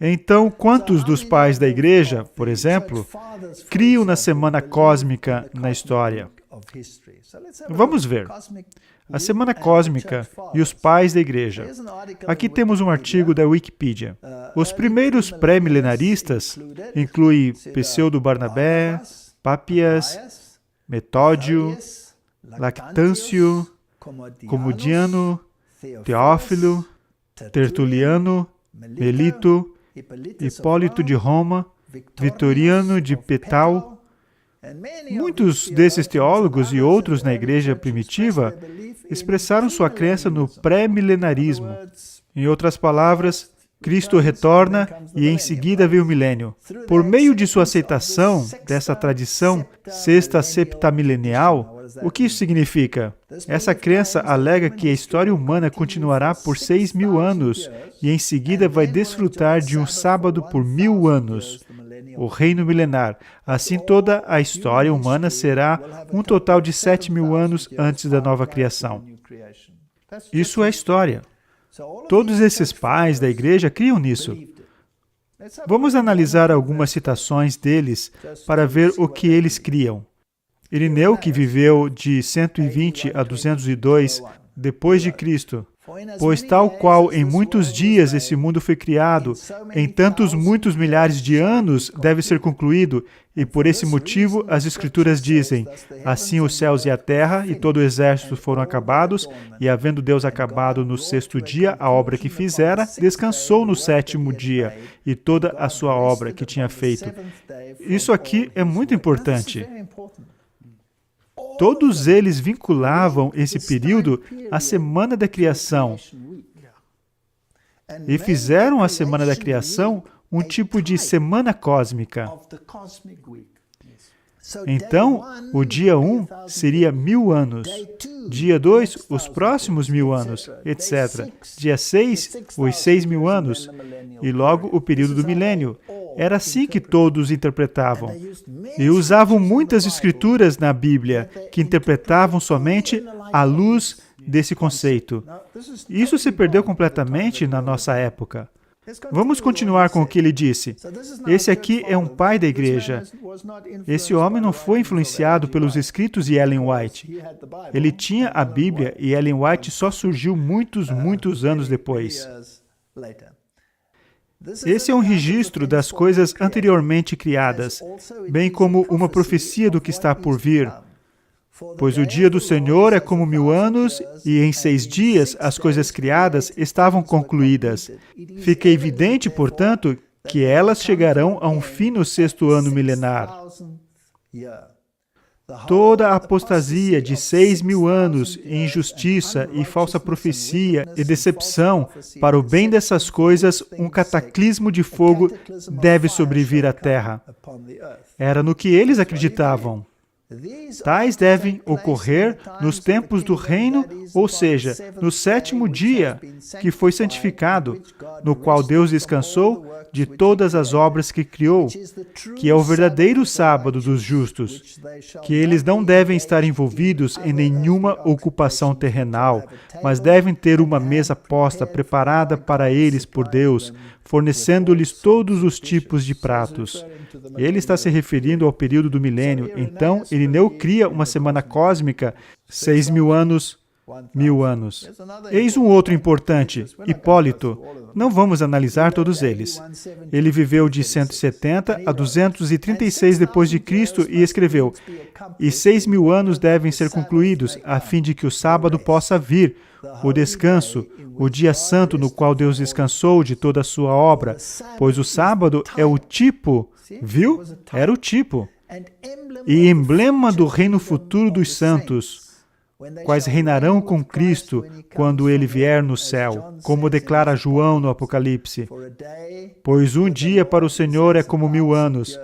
Então, quantos dos pais da igreja, por exemplo, criam na semana cósmica na história? Vamos ver. A semana cósmica e os pais da igreja. Aqui temos um artigo da Wikipedia. Os primeiros pré-milenaristas incluem Pseudo-Barnabé, Pápias, Metódio, Lactâncio, Comodiano, Teófilo, Tertuliano, Melito, Hipólito de Roma, Vitoriano de Petal. Muitos desses teólogos e outros na igreja primitiva expressaram sua crença no pré-milenarismo. Em outras palavras, Cristo retorna e em seguida vem o milênio. Por meio de sua aceitação dessa tradição sexta septamilenial, o que isso significa? Essa crença alega que a história humana continuará por 6.000 anos e em seguida vai desfrutar de um sábado por 1.000 anos, o reino milenar. Assim, toda a história humana será um total de 7.000 anos antes da nova criação. Isso é história. Todos esses pais da igreja criam nisso. Vamos analisar algumas citações deles para ver o que eles criam. Irineu, que viveu de 120 a 202 depois de Cristo, pois tal qual em muitos dias esse mundo foi criado, em tantos muitos milhares de anos deve ser concluído, e por esse motivo as Escrituras dizem, assim os céus e a terra e todo o exército foram acabados, e havendo Deus acabado no sexto dia a obra que fizera, descansou no sétimo dia, e toda a sua obra que tinha feito. Isso aqui é muito importante. Todos eles vinculavam esse período à semana da criação e fizeram a semana da criação um tipo de semana cósmica. Então, o dia 1 seria 1.000 anos, dia 2, os próximos 1.000 anos, etc. Dia 6, os 6.000 anos, e logo o período do milênio. Era assim que todos interpretavam. E usavam muitas escrituras na Bíblia que interpretavam somente à luz desse conceito. Isso se perdeu completamente na nossa época. Vamos continuar com o que ele disse. Esse aqui é um pai da igreja. Esse homem não foi influenciado pelos escritos de Ellen White. Ele tinha a Bíblia e Ellen White só surgiu muitos anos depois. Esse é um registro das coisas anteriormente criadas, bem como uma profecia do que está por vir. Pois o dia do Senhor é como 1.000 anos, e em 6 dias as coisas criadas estavam concluídas. Fica evidente, portanto, que elas chegarão a um fim no 6º ano milenar. Toda a apostasia de 6.000 anos, injustiça e falsa profecia e decepção, para o bem dessas coisas, um cataclismo de fogo deve sobrevir à terra. Era no que eles acreditavam. Tais devem ocorrer nos tempos do reino, ou seja, no 7º dia, que foi santificado, no qual Deus descansou de todas as obras que criou, que é o verdadeiro sábado dos justos, que eles não devem estar envolvidos em nenhuma ocupação terrenal, mas devem ter uma mesa posta preparada para eles por Deus, fornecendo-lhes todos os tipos de pratos. Ele está se referindo ao período do milênio. Então, Irineu cria uma semana cósmica, 6.000 anos, 1.000 anos. Eis um outro importante, Hipólito. Não vamos analisar todos eles. Ele viveu de 170 a 236 depois de Cristo e escreveu: "E 6.000 anos devem ser concluídos, a fim de que o sábado possa vir, o descanso, o dia santo no qual Deus descansou de toda a sua obra, pois o sábado é o tipo." Viu? Era o tipo. E emblema do reino futuro dos santos, quais reinarão com Cristo quando ele vier no céu, como declara João no Apocalipse. Pois um dia para o Senhor é como 1.000 anos.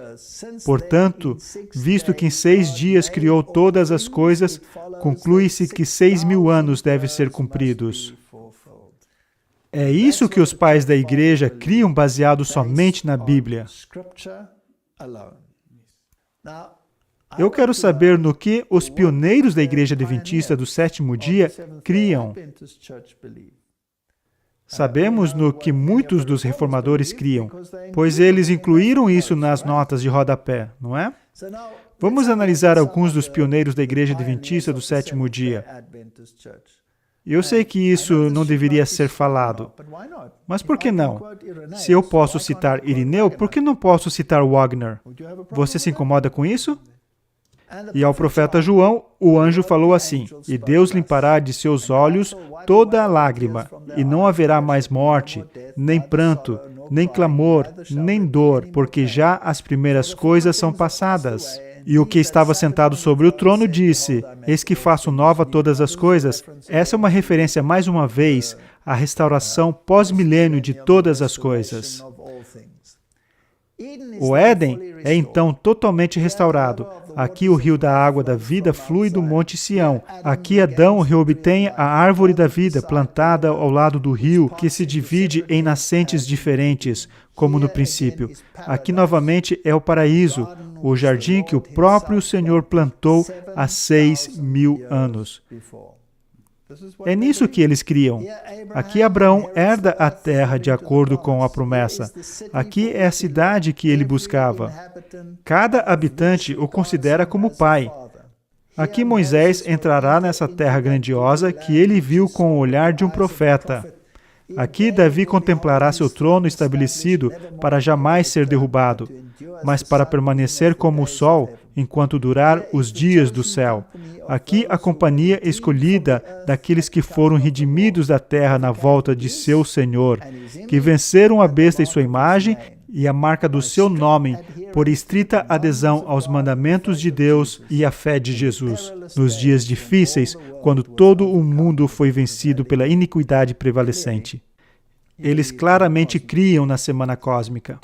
Portanto, visto que em 6 dias criou todas as coisas, conclui-se que 6.000 anos devem ser cumpridos. É isso que os pais da igreja criam baseado somente na Bíblia. Eu quero saber no que os pioneiros da Igreja Adventista do 7º dia criam. Sabemos no que muitos dos reformadores criam, pois eles incluíram isso nas notas de rodapé, não é? Vamos analisar alguns dos pioneiros da Igreja Adventista do Sétimo Dia. Eu sei que isso não deveria ser falado, mas por que não? Se eu posso citar Irineu, por que não posso citar Wagner? Você se incomoda com isso? E ao profeta João, o anjo falou assim: E Deus limpará de seus olhos toda a lágrima, e não haverá mais morte, nem pranto, nem clamor, nem dor, porque já as primeiras coisas são passadas. E o que estava sentado sobre o trono disse: Eis que faço nova todas as coisas. Essa é uma referência, mais uma vez, à restauração pós-milênio de todas as coisas. O Éden é então totalmente restaurado. Aqui o rio da água da vida flui do Monte Sião. Aqui Adão reobtém a árvore da vida plantada ao lado do rio, que se divide em nascentes diferentes, como no princípio. Aqui novamente é o paraíso, o jardim que o próprio Senhor plantou há 6.000 anos. É nisso que eles criam. Aqui Abraão herda a terra de acordo com a promessa. Aqui é a cidade que ele buscava. Cada habitante o considera como pai. Aqui Moisés entrará nessa terra grandiosa que ele viu com o olhar de um profeta. Aqui Davi contemplará seu trono estabelecido para jamais ser derrubado, mas para permanecer como o sol enquanto durar os dias do céu. Aqui a companhia escolhida daqueles que foram redimidos da terra na volta de seu Senhor, que venceram a besta em sua imagem e a marca do seu nome, por estrita adesão aos mandamentos de Deus e à fé de Jesus, nos dias difíceis, quando todo o mundo foi vencido pela iniquidade prevalecente. Eles claramente criam na semana cósmica.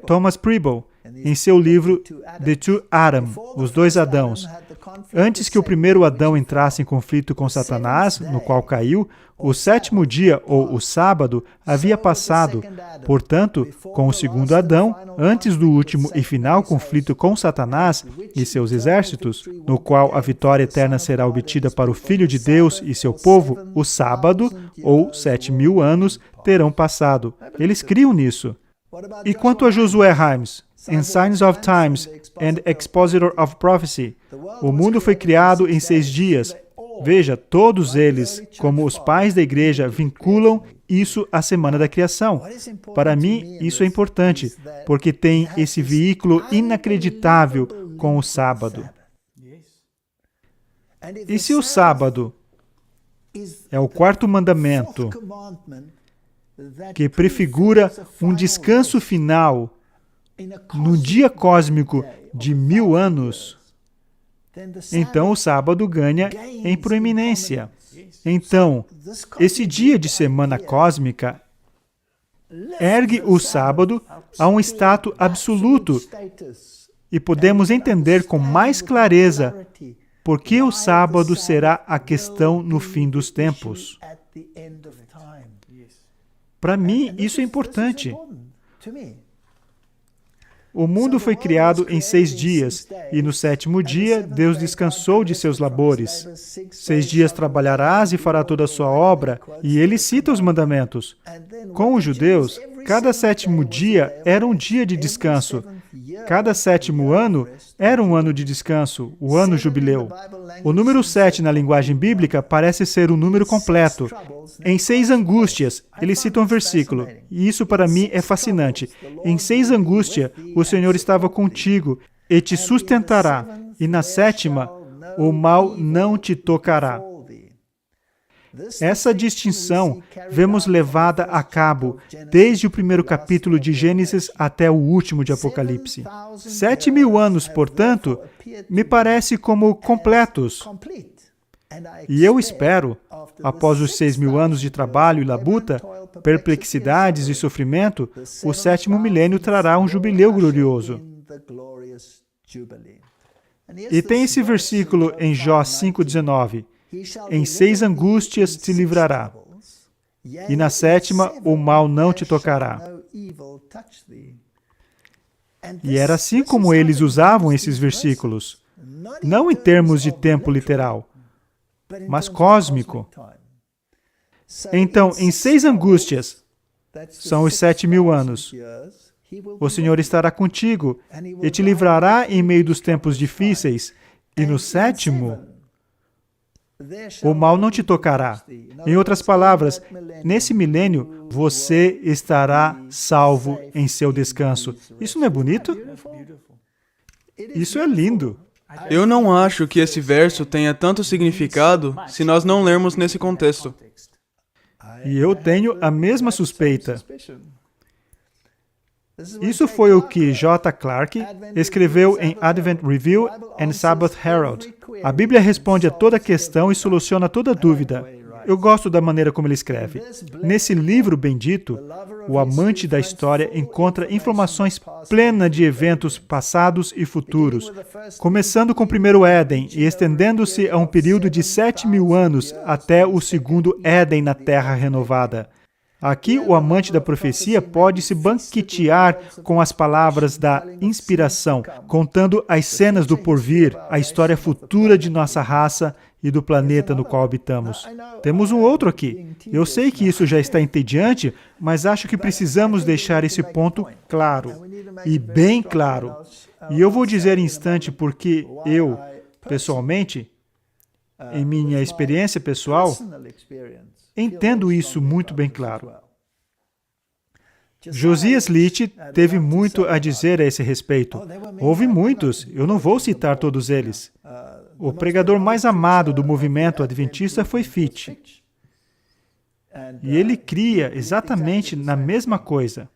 Thomas Preble, em seu livro The Two Adam, Os Dois Adãos, antes que o primeiro Adão entrasse em conflito com Satanás, no qual caiu, o sétimo dia, ou o sábado, havia passado. Portanto, com o segundo Adão, antes do último e final conflito com Satanás e seus exércitos, no qual a vitória eterna será obtida para o Filho de Deus e seu povo, o sábado, ou 7.000 anos, terão passado. Eles criam nisso. E quanto a Josué Himes, em Signs of Times and Expositor of Prophecy, o mundo foi criado em 6 dias. Veja, todos eles, como os pais da igreja, vinculam isso à semana da criação. Para mim, isso é importante, porque tem esse veículo inacreditável com o sábado. E se o sábado é o quarto mandamento, que prefigura um descanso final no dia cósmico de 1000 anos, então o sábado ganha em proeminência. Então, esse dia de semana cósmica ergue o sábado a um status absoluto e podemos entender com mais clareza por que o sábado será a questão no fim dos tempos. Para mim, isso é importante. O mundo foi criado em 6 dias, e no 7º dia Deus descansou de seus labores. 6 dias trabalharás e fará toda a sua obra, e ele cita os mandamentos. Com os judeus, cada 7º dia era um dia de descanso. Cada 7º ano era um ano de descanso, o ano jubileu. O número 7 na linguagem bíblica parece ser um número completo. Em 6 angústias, ele cita um versículo, e isso para mim é fascinante. Em 6 angústias, o Senhor estava contigo e te sustentará, e na 7ª, o mal não te tocará. Essa distinção vemos levada a cabo desde o primeiro capítulo de Gênesis até o último de Apocalipse. 7.000 anos, portanto, me parece como completos. E eu espero, após os 6.000 anos de trabalho e labuta, perplexidades e sofrimento, o 7º milênio trará um jubileu glorioso. E tem esse versículo em Jó 5,19. Em 6 angústias te livrará, e na 7ª o mal não te tocará. E era assim como eles usavam esses versículos, não em termos de tempo literal, mas cósmico. Então, em 6 angústias, são os 7.000 anos, o Senhor estará contigo e te livrará em meio dos tempos difíceis, e no 7º, o mal não te tocará. Em outras palavras, nesse milênio, você estará salvo em seu descanso. Isso não é bonito? Isso é lindo. Eu não acho que esse verso tenha tanto significado se nós não lermos nesse contexto. E eu tenho a mesma suspeita. Isso foi o que J. Clarke escreveu em Advent Review and Sabbath Herald. A Bíblia responde a toda questão e soluciona toda dúvida. Eu gosto da maneira como ele escreve. Nesse livro bendito, o amante da história encontra informações plenas de eventos passados e futuros, começando com o primeiro Éden e estendendo-se a um período de 7.000 anos até o segundo Éden na Terra renovada. Aqui, o amante da profecia pode se banquetear com as palavras da inspiração, contando as cenas do porvir, a história futura de nossa raça e do planeta no qual habitamos. Temos um outro aqui. Eu sei que isso já está entediante, mas acho que precisamos deixar esse ponto claro, e bem claro. E eu vou dizer em instante porque eu, pessoalmente, em minha experiência pessoal, entendo isso muito bem claro. Josias Litch teve muito a dizer a esse respeito. Houve muitos, eu não vou citar todos eles. O pregador mais amado do movimento adventista foi Fitch. E ele cria exatamente na mesma coisa.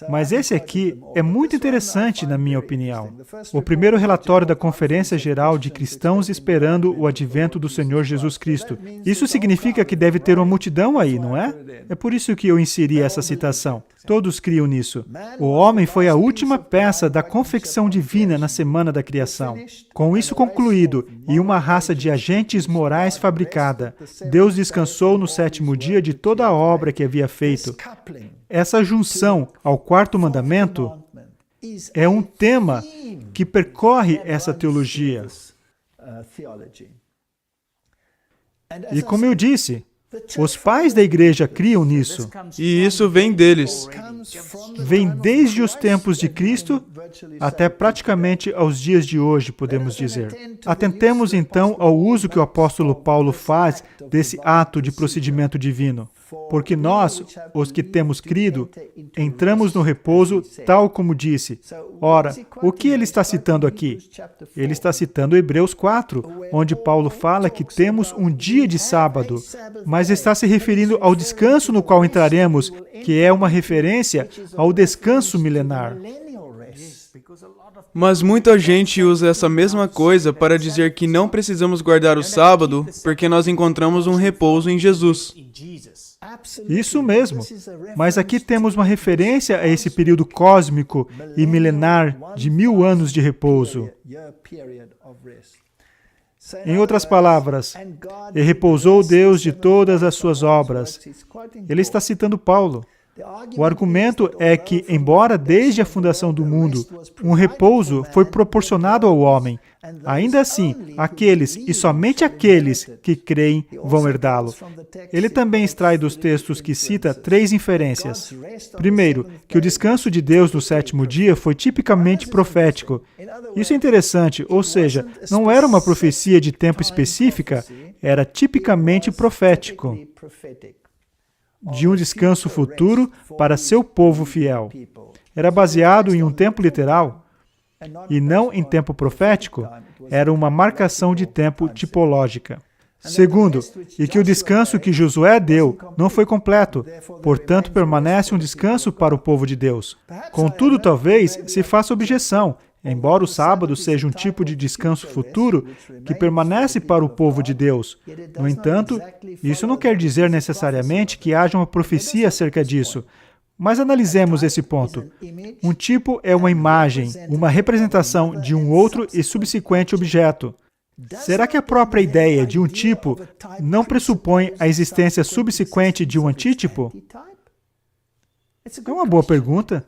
Mas esse aqui é muito interessante, na minha opinião. O primeiro relatório da Conferência Geral de Cristãos esperando o advento do Senhor Jesus Cristo. Isso significa que deve ter uma multidão aí, não é? É por isso que eu inseri essa citação. Todos criam nisso. O homem foi a última peça da confecção divina na semana da criação. Com isso concluído, e uma raça de agentes morais fabricada, Deus descansou no 7º dia de toda a obra que havia feito. Essa junção ao 4º mandamento é um tema que percorre essa teologia. E como eu disse, os pais da igreja criam nisso. E isso vem deles. Vem desde os tempos de Cristo até praticamente aos dias de hoje, podemos dizer. Atentemos então ao uso que o apóstolo Paulo faz desse ato de procedimento divino. Porque nós, os que temos crido, entramos no repouso tal como disse. Ora, o que ele está citando aqui? Ele está citando Hebreus 4, onde Paulo fala que temos um dia de sábado, mas está se referindo ao descanso no qual entraremos, que é uma referência ao descanso milenar. Mas muita gente usa essa mesma coisa para dizer que não precisamos guardar o sábado porque nós encontramos um repouso em Jesus. Isso mesmo. Mas aqui temos uma referência a esse período cósmico e milenar de 1000 anos de repouso. Em outras palavras, e repousou Deus de todas as suas obras. Ele está citando Paulo. O argumento é que, embora desde a fundação do mundo, um repouso foi proporcionado ao homem, ainda assim, aqueles e somente aqueles que creem vão herdá-lo. Ele também extrai dos textos que cita 3 inferências. Primeiro, que o descanso de Deus no 7º dia foi tipicamente profético. Isso é interessante, ou seja, não era uma profecia de tempo específica, era tipicamente profético, de um descanso futuro para seu povo fiel. Era baseado em um tempo literal e não em tempo profético, era uma marcação de tempo tipológica. Segundo, e que o descanso que Josué deu não foi completo, portanto permanece um descanso para o povo de Deus. Contudo, talvez se faça objeção, embora o sábado seja um tipo de descanso futuro que permanece para o povo de Deus. No entanto, isso não quer dizer necessariamente que haja uma profecia acerca disso. Mas analisemos esse ponto. Um tipo é uma imagem, uma representação de um outro e subsequente objeto. Será que a própria ideia de um tipo não pressupõe a existência subsequente de um antítipo? É uma boa pergunta.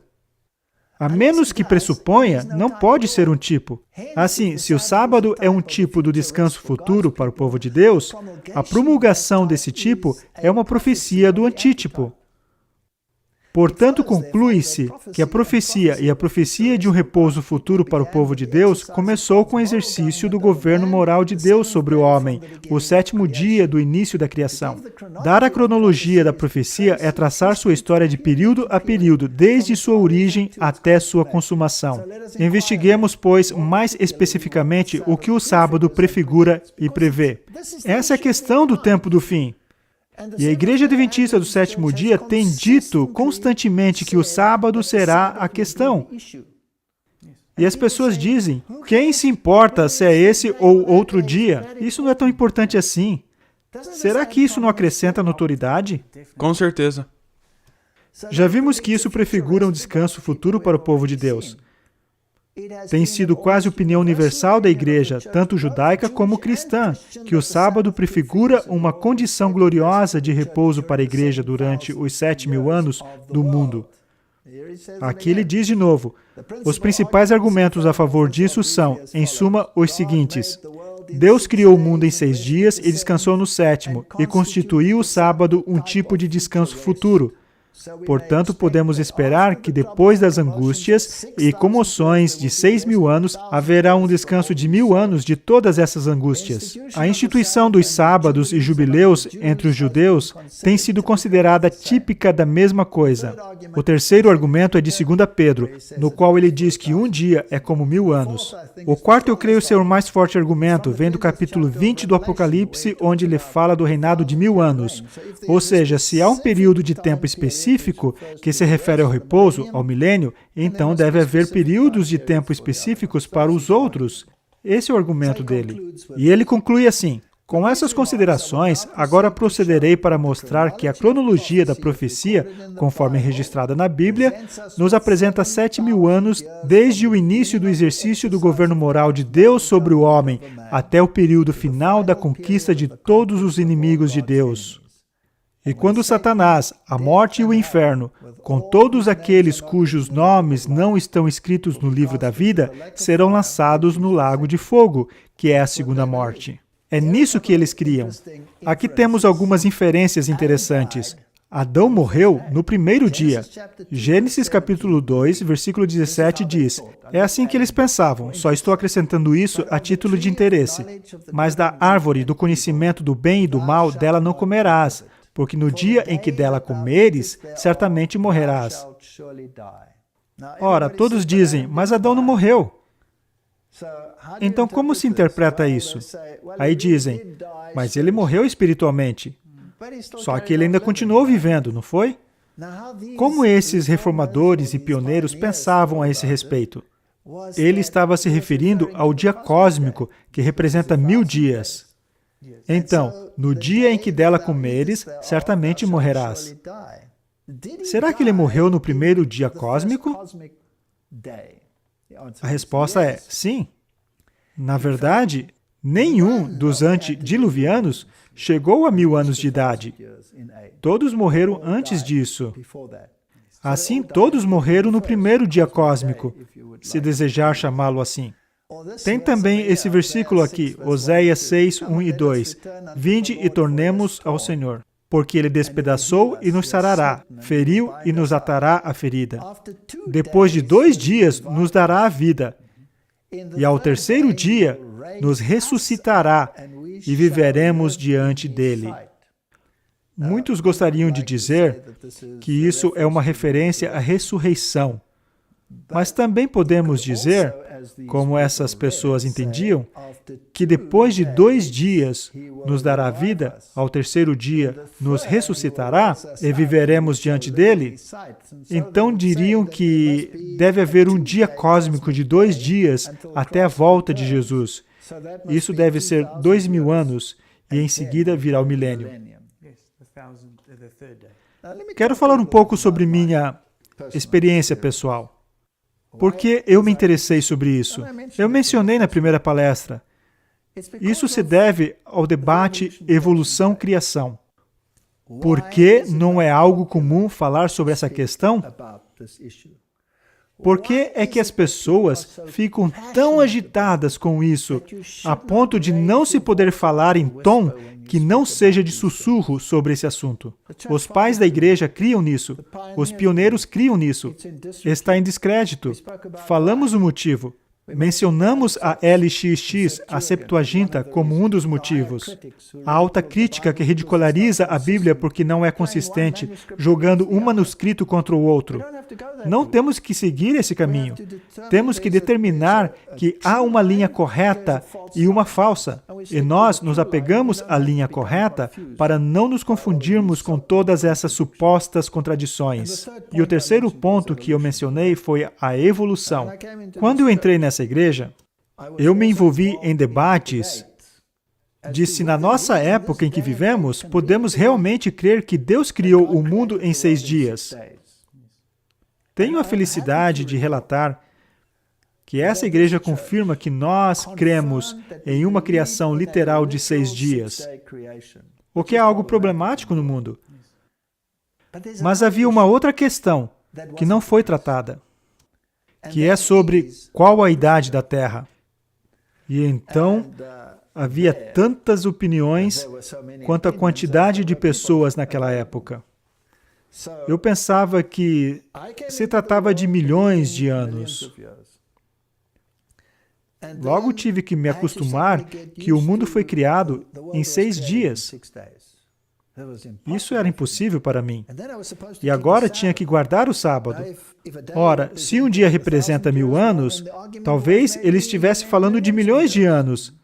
A menos que pressuponha, não pode ser um tipo. Assim, se o sábado é um tipo do descanso futuro para o povo de Deus, a promulgação desse tipo é uma profecia do antítipo. Portanto, conclui-se que a profecia e a profecia de um repouso futuro para o povo de Deus começou com o exercício do governo moral de Deus sobre o homem, o sétimo dia do início da criação. Dar a cronologia da profecia é traçar sua história de período a período, desde sua origem até sua consumação. Investiguemos, pois, mais especificamente o que o sábado prefigura e prevê. Essa é a questão do tempo do fim. E a Igreja Adventista do Sétimo Dia tem dito constantemente que o sábado será a questão. E as pessoas dizem, quem se importa se é esse ou outro dia? Isso não é tão importante assim. Será que isso não acrescenta notoriedade? Com certeza. Já vimos que isso prefigura um descanso futuro para o povo de Deus. Tem sido quase opinião universal da Igreja, tanto judaica como cristã, que o sábado prefigura uma condição gloriosa de repouso para a Igreja durante os 7.000 anos do mundo. Aqui ele diz de novo, os principais argumentos a favor disso são, em suma, os seguintes. Deus criou o mundo em 6 dias e descansou no 7º, e constituiu o sábado um tipo de descanso futuro. Portanto, podemos esperar que depois das angústias e comoções de 6.000 anos, haverá um descanso de 1.000 anos de todas essas angústias. A instituição dos sábados e jubileus entre os judeus tem sido considerada típica da mesma coisa. O terceiro argumento é de 2 Pedro, no qual ele diz que um dia é como 1.000 anos. O quarto eu creio ser o mais forte argumento, vem do capítulo 20 do Apocalipse, onde ele fala do reinado de 1.000 anos. Ou seja, se há um período de tempo específico que se refere ao repouso, ao milênio, então deve haver períodos de tempo específicos para os outros. Esse é o argumento dele. E ele conclui assim, com essas considerações, agora procederei para mostrar que a cronologia da profecia, conforme registrada na Bíblia, nos apresenta 7.000 anos desde o início do exercício do governo moral de Deus sobre o homem, até o período final da conquista de todos os inimigos de Deus. E quando Satanás, a morte e o inferno, com todos aqueles cujos nomes não estão escritos no livro da vida, serão lançados no lago de fogo, que é a segunda morte. É nisso que eles criam. Aqui temos algumas inferências interessantes. Adão morreu no primeiro dia. Gênesis capítulo 2, versículo 17 diz, é assim que eles pensavam, só estou acrescentando isso a título de interesse. Mas da árvore do conhecimento do bem e do mal, dela não comerás, porque no dia em que dela comeres, certamente morrerás. Ora, todos dizem, mas Adão não morreu. Então, como se interpreta isso? Aí dizem, mas ele morreu espiritualmente. Só que ele ainda continuou vivendo, não foi? Como esses reformadores e pioneiros pensavam a esse respeito? Ele estava se referindo ao dia cósmico, que representa 1.000 dias. Então, no dia em que dela comeres, certamente morrerás. Será que ele morreu no primeiro dia cósmico? A resposta é sim. Na verdade, nenhum dos antediluvianos chegou a 1.000 anos de idade. Todos morreram antes disso. Assim, todos morreram no primeiro dia cósmico, se desejar chamá-lo assim. Tem também esse versículo aqui, Oséias 6, 1 e 2. Vinde e tornemos ao Senhor, porque Ele despedaçou e nos sarará, feriu e nos atará a ferida. Depois de 2 dias, nos dará a vida, e ao terceiro dia, nos ressuscitará e viveremos diante dele. Muitos gostariam de dizer que isso é uma referência à ressurreição. Mas também podemos dizer, como essas pessoas entendiam, que depois de 2 dias nos dará vida, ao terceiro dia nos ressuscitará e viveremos diante dele. Então diriam que deve haver um dia cósmico de 2 dias até a volta de Jesus. Isso deve ser 2.000 anos e em seguida virá o milênio. Quero falar um pouco sobre minha experiência pessoal. Por que eu me interessei sobre isso? Eu mencionei na primeira palestra. Isso se deve ao debate evolução-criação. Por que não é algo comum falar sobre essa questão? Por que é que as pessoas ficam tão agitadas com isso, a ponto de não se poder falar em tom que não seja de sussurro sobre esse assunto? Os pais da igreja criam nisso. Os pioneiros criam nisso. Está em descrédito. Falamos o motivo. Mencionamos a LXX, a Septuaginta, como um dos motivos. A alta crítica que ridiculariza a Bíblia porque não é consistente, jogando um manuscrito contra o outro. Não temos que seguir esse caminho. Temos que determinar que há uma linha correta e uma falsa. E nós nos apegamos à linha correta para não nos confundirmos com todas essas supostas contradições. E o terceiro ponto que eu mencionei foi a evolução. Quando eu entrei nessa igreja, eu me envolvi em debates de se na nossa época em que vivemos, podemos realmente crer que Deus criou o mundo em 6 dias. Tenho a felicidade de relatar que essa igreja confirma que nós cremos em uma criação literal de 6 dias, o que é algo problemático no mundo. Mas havia uma outra questão que não foi tratada, que é sobre qual a idade da Terra. E então, havia tantas opiniões quanto a quantidade de pessoas naquela época. Eu pensava que se tratava de milhões de anos. Logo tive que me acostumar que o mundo foi criado em 6 dias. Isso era impossível para mim. E agora tinha que guardar o sábado. Ora, se um dia representa 1000 anos, talvez ele estivesse falando de milhões de anos.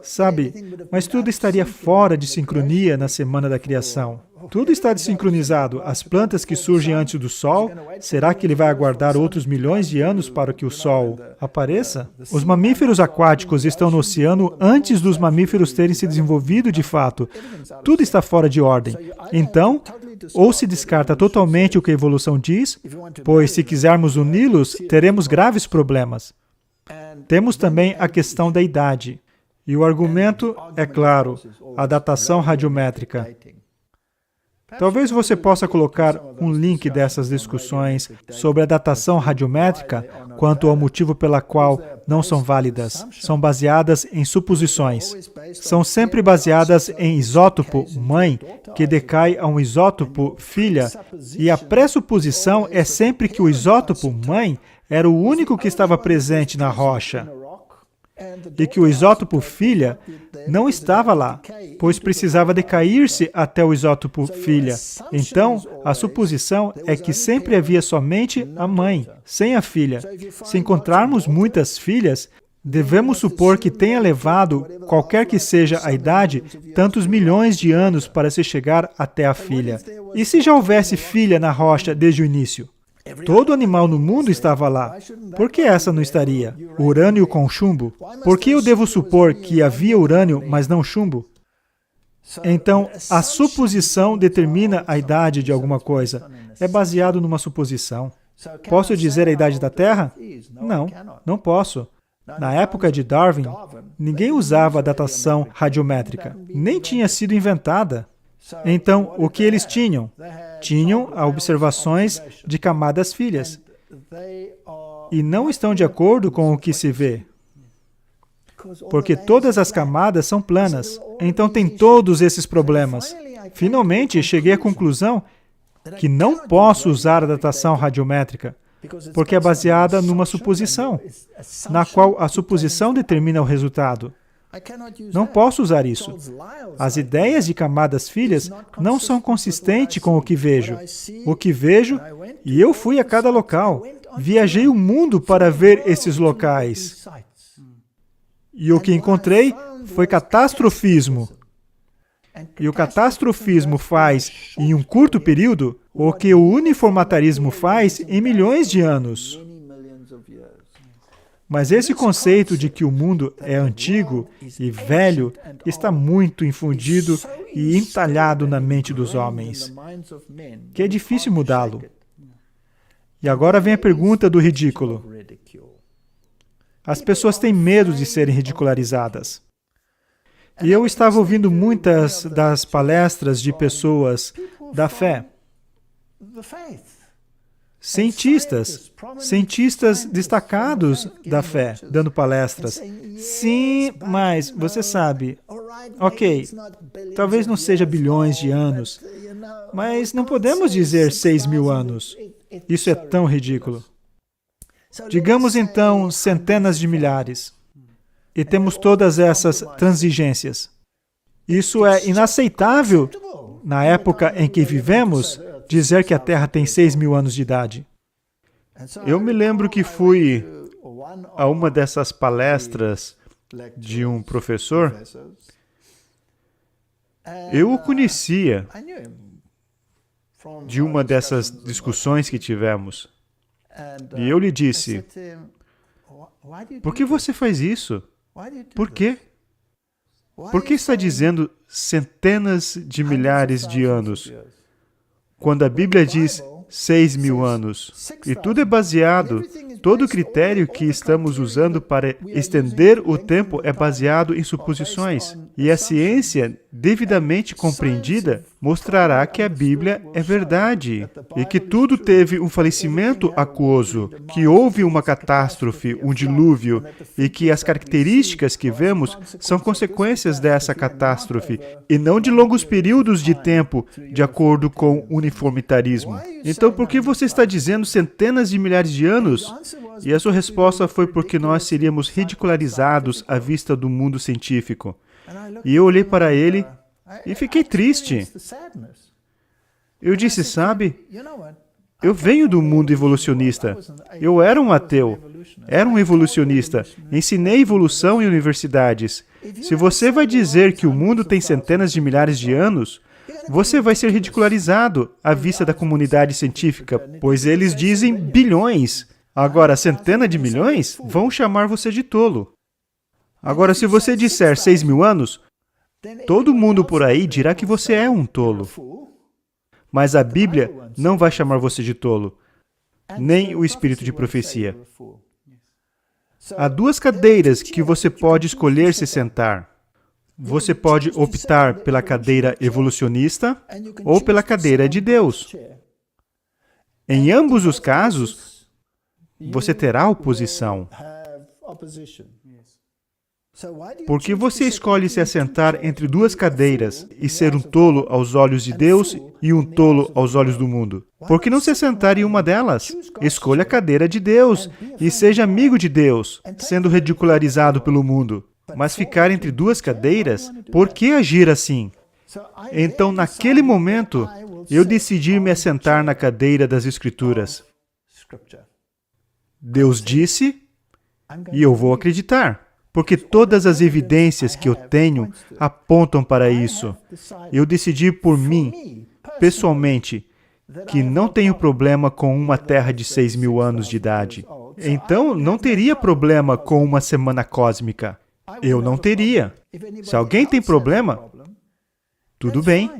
Sabe, mas tudo estaria fora de sincronia na semana da criação. Tudo está desincronizado. As plantas que surgem antes do Sol, será que ele vai aguardar outros milhões de anos para que o Sol apareça? Os mamíferos aquáticos estão no oceano antes dos mamíferos terem se desenvolvido de fato. Tudo está fora de ordem. Então, ou se descarta totalmente o que a evolução diz, pois se quisermos uni-los, teremos graves problemas. Temos também a questão da idade. E o argumento é claro, a datação radiométrica. Talvez você possa colocar um link dessas discussões sobre a datação radiométrica quanto ao motivo pela qual não são válidas. São baseadas em suposições. São sempre baseadas em isótopo mãe, que decai a um isótopo filha, e a pressuposição é sempre que o isótopo mãe era o único que estava presente na rocha. E que o isótopo filha não estava lá, pois precisava decair-se até o isótopo filha. Então, a suposição é que sempre havia somente a mãe, sem a filha. Se encontrarmos muitas filhas, devemos supor que tenha levado, qualquer que seja a idade, tantos milhões de anos para se chegar até a filha. E se já houvesse filha na rocha desde o início? Todo animal no mundo estava lá. Por que essa não estaria? Urânio com chumbo? Por que eu devo supor que havia urânio, mas não chumbo? Então, a suposição determina a idade de alguma coisa. É baseado numa suposição. Posso dizer a idade da Terra? Não, não posso. Na época de Darwin, ninguém usava a datação radiométrica. Nem tinha sido inventada. Então, o que eles tinham? Tinham observações de camadas filhas. E não estão de acordo com o que se vê. Porque todas as camadas são planas. Então, tem todos esses problemas. Finalmente, cheguei à conclusão que não posso usar a datação radiométrica, porque é baseada numa suposição, na qual a suposição determina o resultado. Não posso usar isso. As ideias de camadas filhas não são consistentes com o que vejo. O que vejo, e eu fui a cada local. Viajei o mundo para ver esses locais. E o que encontrei foi catastrofismo. E o catastrofismo faz, em um curto período, o que o uniformitarismo faz em milhões de anos. Mas esse conceito de que o mundo é antigo e velho está muito infundido e entalhado na mente dos homens, que é difícil mudá-lo. E agora vem a pergunta do ridículo. As pessoas têm medo de serem ridicularizadas. E eu estava ouvindo muitas das palestras de pessoas da fé. cientistas destacados da fé, dando palestras. Sim, mas você sabe, ok, talvez não seja bilhões de anos, mas não podemos dizer 6.000 anos. Isso é tão ridículo. Digamos então centenas de milhares. E temos todas essas transigências. Isso é inaceitável na época em que vivemos, dizer que a Terra tem 6.000 anos de idade. Eu me lembro que fui a uma dessas palestras de um professor. Eu o conhecia de uma dessas discussões que tivemos. E eu lhe disse, por que você faz isso? Por quê? Por que está dizendo centenas de milhares de anos, quando a Bíblia diz 6.000 anos? E tudo é baseado, todo o critério que estamos usando para estender o tempo é baseado em suposições. E a ciência, devidamente compreendida, mostrará que a Bíblia é verdade e que tudo teve um falecimento aquoso, que houve uma catástrofe, um dilúvio, e que as características que vemos são consequências dessa catástrofe e não de longos períodos de tempo, de acordo com o uniformitarismo. Então, por que você está dizendo centenas de milhares de anos? E a sua resposta foi porque nós seríamos ridicularizados à vista do mundo científico. E eu olhei para ele e fiquei triste. Eu disse, sabe, eu venho do mundo evolucionista. Eu era um ateu, era um evolucionista. Ensinei evolução em universidades. Se você vai dizer que o mundo tem centenas de milhares de anos, você vai ser ridicularizado à vista da comunidade científica, pois eles dizem bilhões. Agora, centenas de milhões vão chamar você de tolo. Agora, se você disser 6.000 anos, todo mundo por aí dirá que você é um tolo. Mas a Bíblia não vai chamar você de tolo, nem o espírito de profecia. Há duas cadeiras que você pode escolher se sentar. Você pode optar pela cadeira evolucionista ou pela cadeira de Deus. Em ambos os casos, você terá oposição. Por que você escolhe se assentar entre duas cadeiras e ser um tolo aos olhos de Deus e um tolo aos olhos do mundo? Por que não se assentar em uma delas? Escolha a cadeira de Deus e seja amigo de Deus, sendo ridicularizado pelo mundo. Mas ficar entre duas cadeiras, por que agir assim? Então, naquele momento, eu decidi me assentar na cadeira das Escrituras. Deus disse, e eu vou acreditar, porque todas as evidências que eu tenho apontam para isso. Eu decidi por mim, pessoalmente, que não tenho problema com uma Terra de 6.000 anos de idade. Então, não teria problema com uma semana cósmica. Eu não teria. Se alguém tem problema, tudo bem.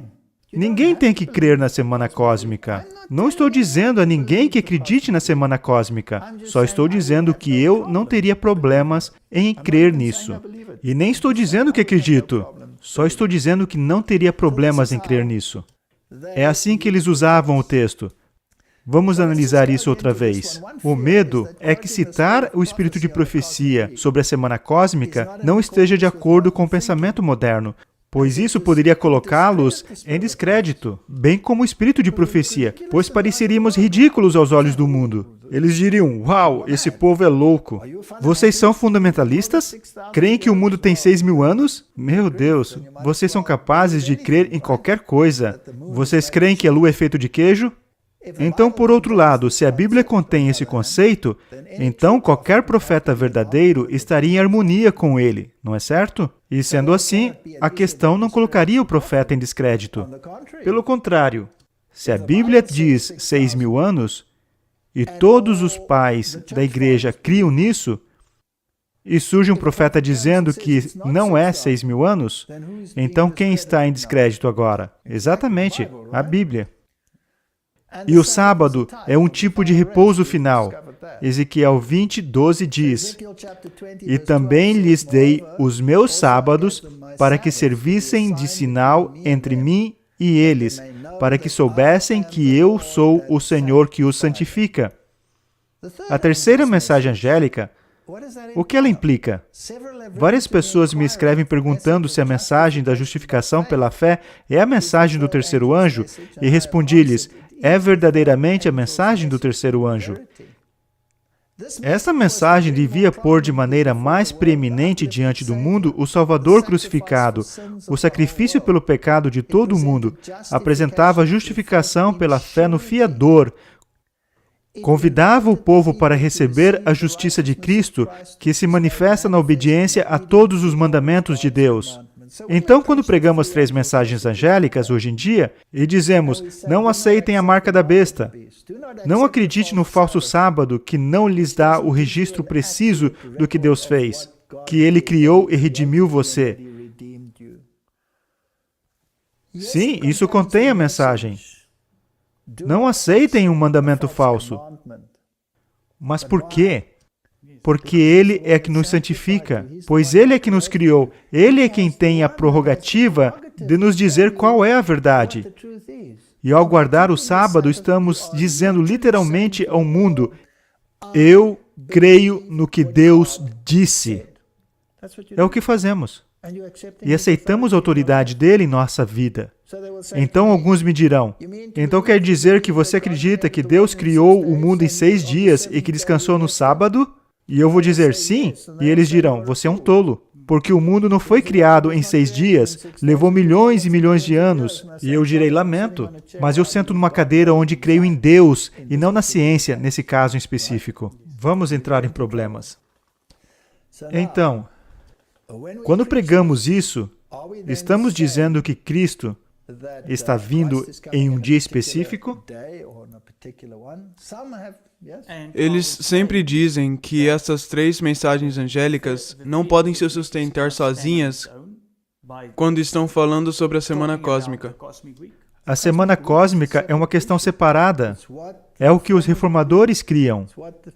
Ninguém tem que crer na semana cósmica. Não estou dizendo a ninguém que acredite na semana cósmica. Só estou dizendo que eu não teria problemas em crer nisso. E nem estou dizendo que acredito. Só estou dizendo que não teria problemas em crer nisso. É assim que eles usavam o texto. Vamos analisar isso outra vez. O medo é que citar o espírito de profecia sobre a semana cósmica não esteja de acordo com o pensamento moderno, pois isso poderia colocá-los em descrédito, bem como o espírito de profecia, pois pareceríamos ridículos aos olhos do mundo. Eles diriam, uau, esse povo é louco. Vocês são fundamentalistas? Creem que o mundo tem 6.000 anos? Meu Deus, vocês são capazes de crer em qualquer coisa. Vocês creem que a lua é feita de queijo? Então, por outro lado, se a Bíblia contém esse conceito, então qualquer profeta verdadeiro estaria em harmonia com ele, não é certo? E sendo assim, a questão não colocaria o profeta em descrédito. Pelo contrário, se a Bíblia diz 6.000 anos, e todos os pais da igreja criam nisso, e surge um profeta dizendo que não é 6.000 anos, então quem está em descrédito agora? Exatamente, a Bíblia. E o sábado é um tipo de repouso final. Ezequiel 20:12 diz, e também lhes dei os meus sábados para que servissem de sinal entre mim e eles, para que soubessem que eu sou o Senhor que os santifica. A terceira mensagem angélica, o que ela implica? Várias pessoas me escrevem perguntando se a mensagem da justificação pela fé é a mensagem do terceiro anjo, e respondi-lhes, é verdadeiramente a mensagem do terceiro anjo. Esta mensagem devia pôr de maneira mais preeminente diante do mundo o Salvador crucificado. O sacrifício pelo pecado de todo o mundo apresentava a justificação pela fé no fiador. Convidava o povo para receber a justiça de Cristo, que se manifesta na obediência a todos os mandamentos de Deus. Então, quando pregamos 3 mensagens angélicas hoje em dia e dizemos, não aceitem a marca da besta, não acredite no falso sábado que não lhes dá o registro preciso do que Deus fez, que Ele criou e redimiu você. Sim, isso contém a mensagem. Não aceitem um mandamento falso. Mas por quê? Porque Ele é que nos santifica, pois Ele é que nos criou. Ele é quem tem a prerrogativa de nos dizer qual é a verdade. E ao guardar o sábado, estamos dizendo literalmente ao mundo, eu creio no que Deus disse. É o que fazemos. E aceitamos a autoridade dele em nossa vida. Então alguns me dirão, então quer dizer que você acredita que Deus criou o mundo em 6 dias e que descansou no sábado? E eu vou dizer sim, e eles dirão, você é um tolo, porque o mundo não foi criado em 6 dias, levou milhões e milhões de anos. E eu direi, lamento, mas eu sento numa cadeira onde creio em Deus e não na ciência, nesse caso em específico. Vamos entrar em problemas. Então, quando pregamos isso, estamos dizendo que Cristo está vindo em um dia específico? Eles sempre dizem que essas 3 mensagens angélicas não podem se sustentar sozinhas quando estão falando sobre a semana cósmica. A semana cósmica é uma questão separada. É o que os reformadores criam.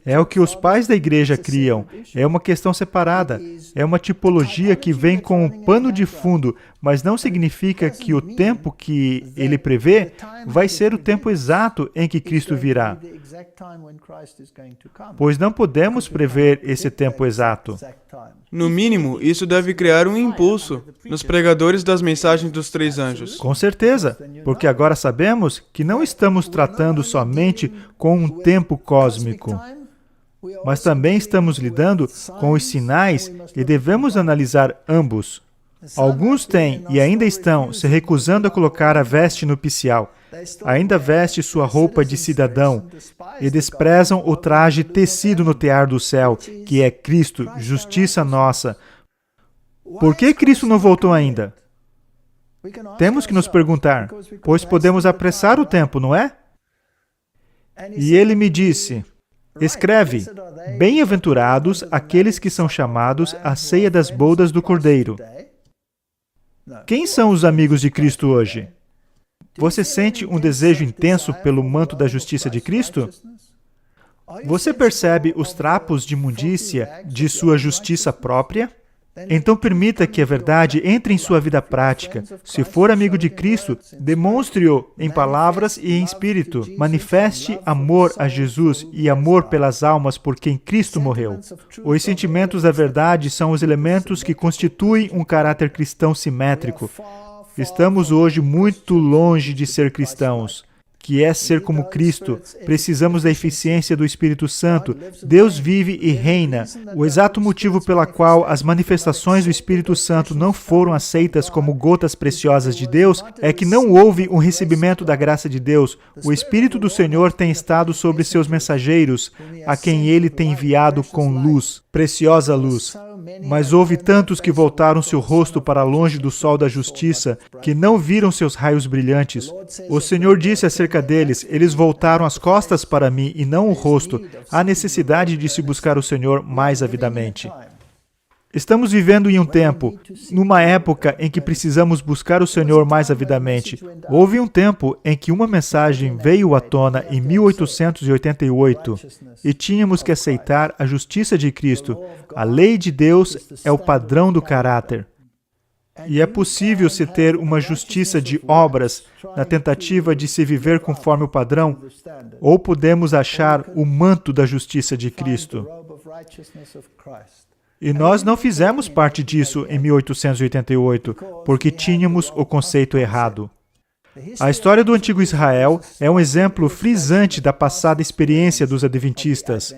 É o que os pais da igreja criam. É uma questão separada. É uma tipologia que vem com um pano de fundo, mas não significa que o tempo que ele prevê vai ser o tempo exato em que Cristo virá. Pois não podemos prever esse tempo exato. No mínimo, isso deve criar um impulso nos pregadores das mensagens dos 3 anjos. Com certeza, porque agora sabemos que não estamos tratando somente com um tempo cósmico, mas também estamos lidando com os sinais e devemos analisar ambos. Alguns têm e ainda estão se recusando a colocar a veste nupcial. Ainda veste sua roupa de cidadão e desprezam o traje tecido no tear do céu, que é Cristo, justiça nossa. Por que Cristo não voltou ainda? Temos que nos perguntar, pois podemos apressar o tempo, não é? E ele me disse, escreve, bem-aventurados aqueles que são chamados à ceia das bodas do Cordeiro. Quem são os amigos de Cristo hoje? Você sente um desejo intenso pelo manto da justiça de Cristo? Você percebe os trapos de imundícia de sua justiça própria? Então permita que a verdade entre em sua vida prática. Se for amigo de Cristo, demonstre-o em palavras e em espírito. Manifeste amor a Jesus e amor pelas almas por quem Cristo morreu. Os sentimentos da verdade são os elementos que constituem um caráter cristão simétrico. Estamos hoje muito longe de ser cristãos, que é ser como Cristo. Precisamos da eficiência do Espírito Santo. Deus vive e reina. O exato motivo pela qual as manifestações do Espírito Santo não foram aceitas como gotas preciosas de Deus é que não houve um recebimento da graça de Deus. O Espírito do Senhor tem estado sobre seus mensageiros, a quem Ele tem enviado com luz, preciosa luz. Mas houve tantos que voltaram seu rosto para longe do sol da justiça, que não viram seus raios brilhantes. O Senhor disse acerca deles, eles voltaram as costas para mim e não o rosto. Há necessidade de se buscar o Senhor mais avidamente. Estamos vivendo em um tempo, numa época em que precisamos buscar o Senhor mais avidamente. Houve um tempo em que uma mensagem veio à tona em 1888 e tínhamos que aceitar a justiça de Cristo. A lei de Deus é o padrão do caráter. E é possível se ter uma justiça de obras na tentativa de se viver conforme o padrão, ou podemos achar o manto da justiça de Cristo. E nós não fizemos parte disso em 1888, porque tínhamos o conceito errado. A história do antigo Israel é um exemplo frisante da passada experiência dos adventistas.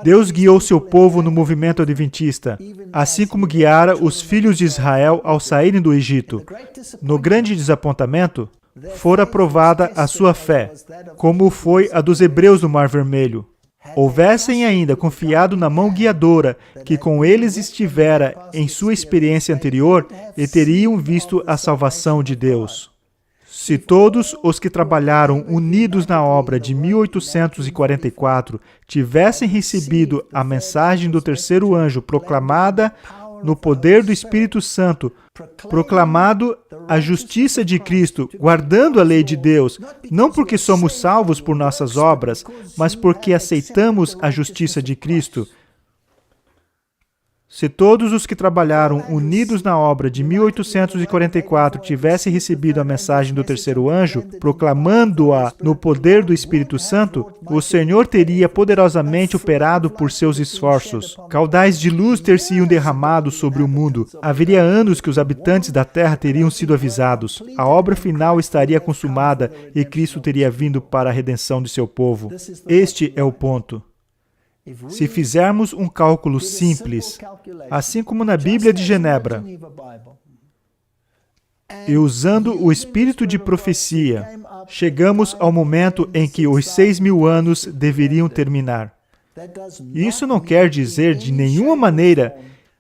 Deus guiou seu povo no movimento adventista, assim como guiara os filhos de Israel ao saírem do Egito. No grande desapontamento, fora provada a sua fé, como foi a dos hebreus do Mar Vermelho. Houvessem ainda confiado na mão guiadora que com eles estivera em sua experiência anterior e teriam visto a salvação de Deus. Se todos os que trabalharam unidos na obra de 1844 tivessem recebido a mensagem do terceiro anjo proclamada no poder do Espírito Santo, proclamado a justiça de Cristo, guardando a lei de Deus, não porque somos salvos por nossas obras, mas porque aceitamos a justiça de Cristo. Se todos os que trabalharam unidos na obra de 1844 tivessem recebido a mensagem do terceiro anjo, proclamando-a no poder do Espírito Santo, o Senhor teria poderosamente operado por seus esforços. Caudais de luz ter-se-iam derramado sobre o mundo. Haveria anos que os habitantes da terra teriam sido avisados. A obra final estaria consumada e Cristo teria vindo para a redenção de seu povo. Este é o ponto. Se fizermos um cálculo simples, assim como na Bíblia de Genebra, e usando o espírito de profecia, chegamos ao momento em que os 6.000 anos deveriam terminar. Isso não quer dizer de nenhuma maneira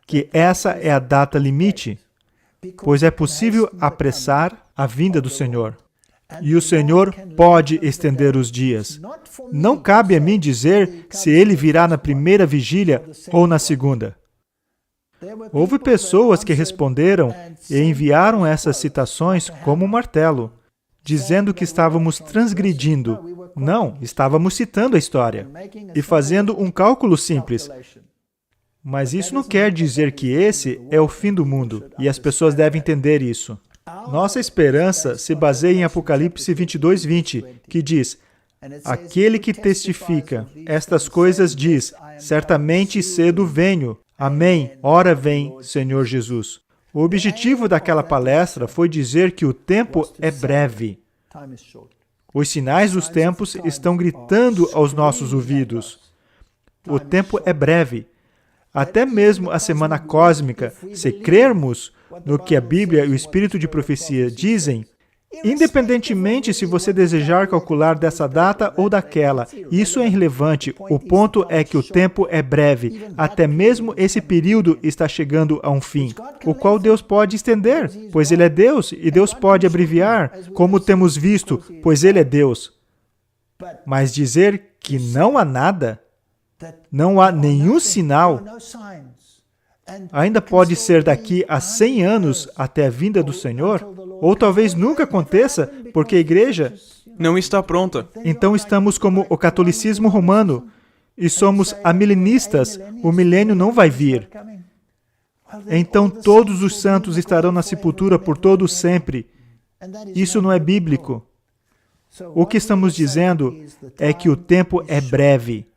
que essa é a data limite, pois é possível apressar a vinda do Senhor. E o Senhor pode estender os dias. Não cabe a mim dizer se Ele virá na primeira vigília ou na segunda. Houve pessoas que responderam e enviaram essas citações como um martelo, dizendo que estávamos transgredindo. Não, estávamos citando a história e fazendo um cálculo simples. Mas isso não quer dizer que esse é o fim do mundo, e as pessoas devem entender isso. Nossa esperança se baseia em Apocalipse 22:20, que diz: aquele que testifica estas coisas diz, certamente cedo venho. Amém. Ora vem, Senhor Jesus. O objetivo daquela palestra foi dizer que o tempo é breve. Os sinais dos tempos estão gritando aos nossos ouvidos. O tempo é breve. Até mesmo a semana cósmica, se crermos no que a Bíblia e o Espírito de Profecia dizem, independentemente se você desejar calcular dessa data ou daquela, isso é irrelevante. O ponto é que o tempo é breve. Até mesmo esse período está chegando a um fim, o qual Deus pode estender, pois Ele é Deus, e Deus pode abreviar, como temos visto, pois Ele é Deus. Mas dizer que não há nada, não há nenhum sinal, ainda pode ser daqui a 100 anos até a vinda do Senhor, ou talvez nunca aconteça, porque a igreja não está pronta. Então estamos como o catolicismo romano e somos amilenistas, o milênio não vai vir. Então todos os santos estarão na sepultura por todo sempre. Isso não é bíblico. O que estamos dizendo é que o tempo é breve.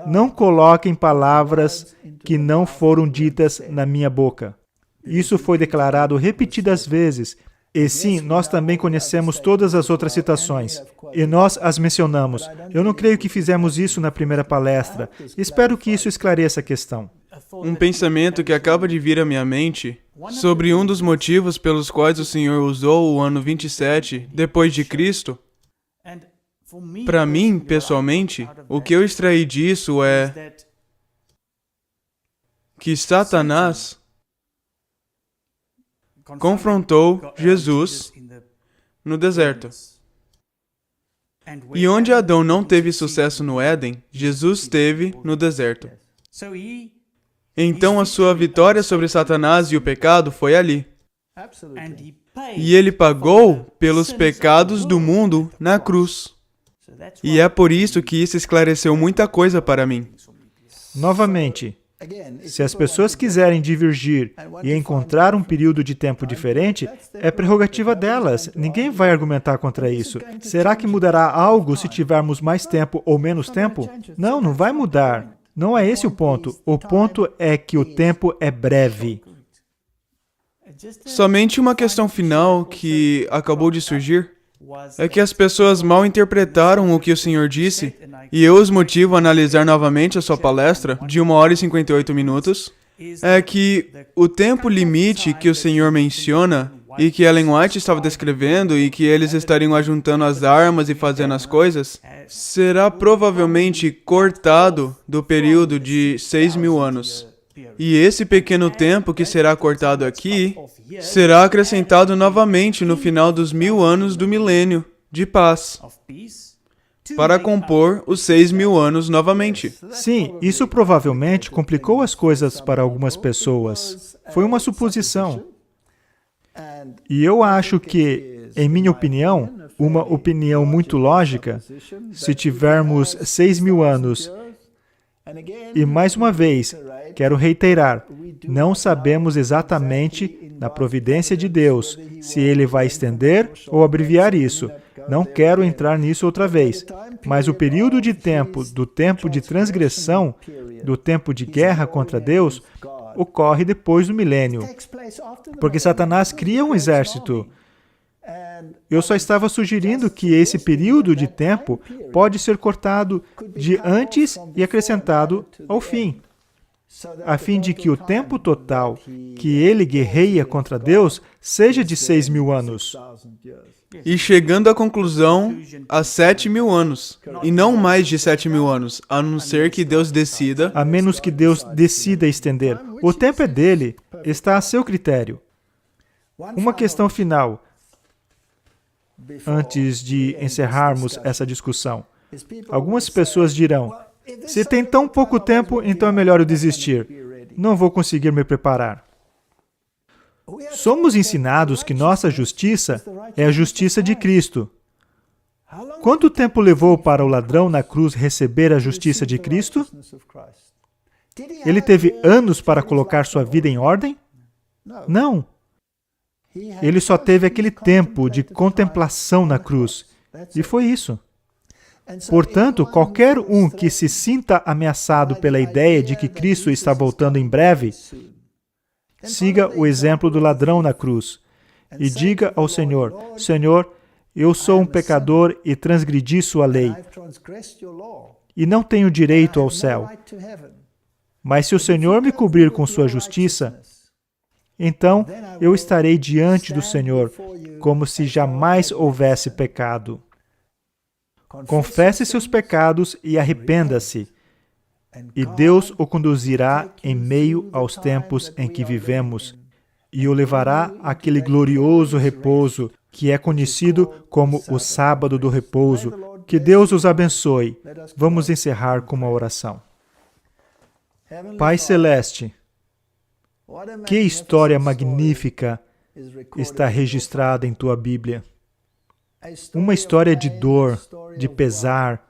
Não coloquem palavras que não foram ditas na minha boca. Isso foi declarado repetidas vezes. E sim, nós também conhecemos todas as outras citações. E nós as mencionamos. Eu não creio que fizemos isso na primeira palestra. Espero que isso esclareça a questão. Um pensamento que acaba de vir à minha mente sobre um dos motivos pelos quais o Senhor usou o ano 27 depois de Cristo. Para mim, pessoalmente, o que eu extraí disso é que Satanás confrontou Jesus no deserto. E onde Adão não teve sucesso no Éden, Jesus teve no deserto. Então a sua vitória sobre Satanás e o pecado foi ali. E ele pagou pelos pecados do mundo na cruz. E é por isso que isso esclareceu muita coisa para mim. Novamente, Se as pessoas quiserem divergir e encontrar um período de tempo diferente, é prerrogativa delas. Ninguém vai argumentar contra isso. Será que mudará algo se tivermos mais tempo ou menos tempo? Não, não vai mudar. Não é esse o ponto. O ponto é que o tempo é breve. Somente uma questão final que acabou de surgir é que as pessoas mal interpretaram o que o Senhor disse, e eu os motivo a analisar novamente a sua palestra, de 1 hora e 58 minutos, é que o tempo limite que o Senhor menciona, e que Ellen White estava descrevendo, e que eles estariam ajuntando as armas e fazendo as coisas, será provavelmente cortado do período de 6.000 anos. E esse pequeno tempo que será cortado aqui, será acrescentado novamente no final dos 1000 anos do milênio de paz, para compor os 6.000 anos novamente. Sim, isso provavelmente complicou as coisas para algumas pessoas. Foi uma suposição. E eu acho que, em minha opinião, uma opinião muito lógica, se tivermos 6.000 anos, e mais uma vez, quero reiterar, não sabemos exatamente, na providência de Deus, se Ele vai estender ou abreviar isso. Não quero entrar nisso outra vez. Mas o período de tempo, do tempo de transgressão, do tempo de guerra contra Deus, ocorre depois do milênio. Porque Satanás cria um exército. Eu só estava sugerindo que esse período de tempo pode ser cortado de antes e acrescentado ao fim, a fim de que o tempo total que ele guerreia contra Deus seja de 6.000 anos. E chegando à conclusão, a 7.000 anos, e não mais de 7.000 anos, a não ser que Deus decida. A menos que Deus decida estender. O tempo é dele, está a seu critério. Uma questão final, antes de encerrarmos essa discussão. Algumas pessoas dirão, se tem tão pouco tempo, então é melhor eu desistir. Não vou conseguir me preparar. Somos ensinados que nossa justiça é a justiça de Cristo. Quanto tempo levou para o ladrão na cruz receber a justiça de Cristo? Ele teve anos para colocar sua vida em ordem? Não. Ele só teve aquele tempo de contemplação na cruz. E foi isso. Portanto, qualquer um que se sinta ameaçado pela ideia de que Cristo está voltando em breve, siga o exemplo do ladrão na cruz e diga ao Senhor, Senhor, eu sou um pecador e transgredi sua lei e não tenho direito ao céu. Mas se o Senhor me cobrir com sua justiça, então eu estarei diante do Senhor como se jamais houvesse pecado. Confesse seus pecados e arrependa-se, e Deus o conduzirá em meio aos tempos em que vivemos e o levará àquele glorioso repouso que é conhecido como o sábado do repouso. Que Deus os abençoe. Vamos encerrar com uma oração. Pai Celeste, que história magnífica está registrada em Tua Bíblia. Uma história de dor, de pesar,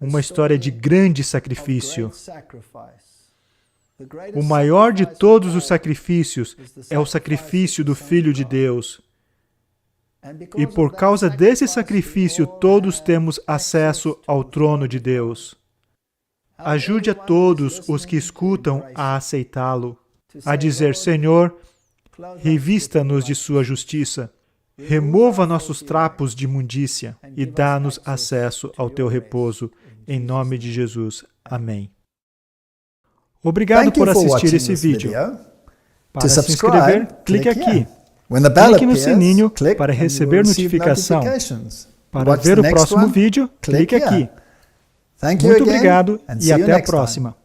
uma história de grande sacrifício. O maior de todos os sacrifícios é o sacrifício do Filho de Deus. E por causa desse sacrifício, todos temos acesso ao trono de Deus. Ajude a todos os que escutam a aceitá-lo, a dizer, Senhor, revista-nos de sua justiça. Remova nossos trapos de imundícia e dá-nos acesso ao Teu repouso. Em nome de Jesus. Amém. Obrigado por assistir esse vídeo. Para se inscrever, clique aqui. Clique no sininho para receber notificação. Para ver o próximo vídeo, clique aqui. Muito obrigado e até a próxima.